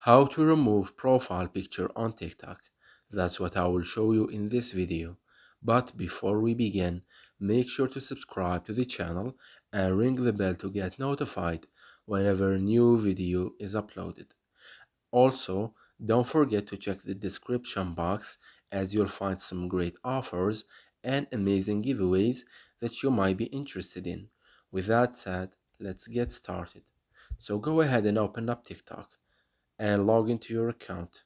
How to remove profile picture on TikTok. That's what I will show you in this video. But before we begin, make sure to subscribe to the channel and ring the bell to get notified whenever a new video is uploaded. Also, don't forget to check the description box as you'll find some great offers and amazing giveaways that you might be interested in. With that said, let's get started. So go ahead and open up TikTok and log into your account.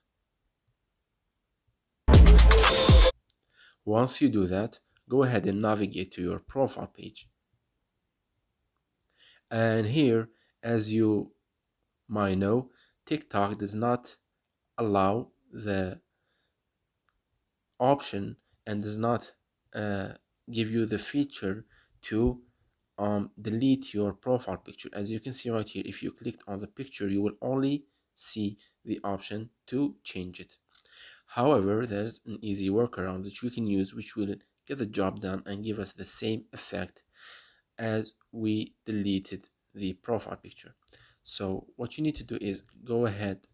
Once you do that, go ahead and navigate to your profile page. And here, as you might know, TikTok does not allow the option and does not uh, give you the feature to delete your profile picture. As you can see right here, if you clicked on the picture, you will only see the option to change it. However, there's an easy workaround that you can use which will get the job done and give us the same effect as we deleted the profile picture. So what you need to do is go ahead,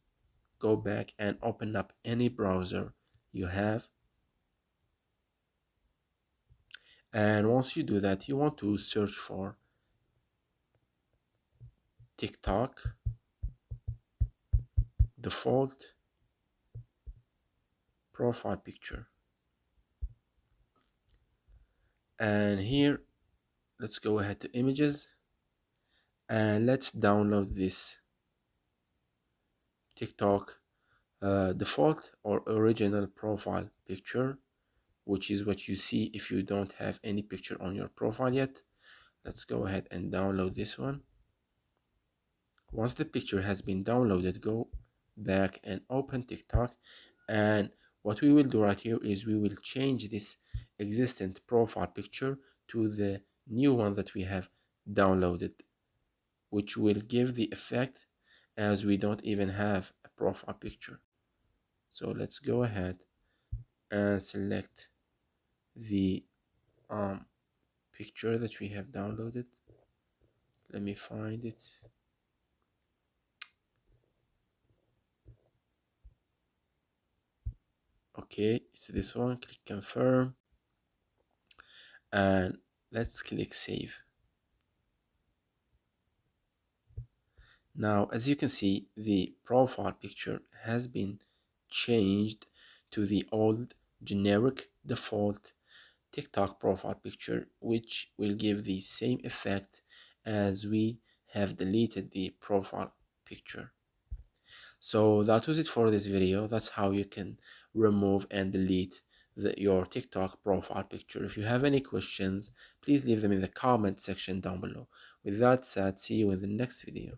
go back and open up any browser you have. And once you do that, you want to search for TikTok default profile picture. And here, let's go ahead to images and let's download this TikTok default or original profile picture, which is what you see if you don't have any picture on your profile yet. Let's go ahead and download this one. Once the picture has been downloaded, go back and open TikTok, and what we will do right here is we will change this existing profile picture to the new one that we have downloaded, which will give the effect as we don't even have a profile picture. So let's go ahead and select the picture that we have downloaded. Let me find it. Okay, it's this one. Click confirm and let's click save. Now, as you can see, the profile picture has been changed to the old generic default TikTok profile picture, which will give the same effect as we have deleted the profile picture. So that was it for this video. That's how you can remove and delete your TikTok profile picture. If you have any questions, please leave them in the comment section down below. With that said, see you in the next video.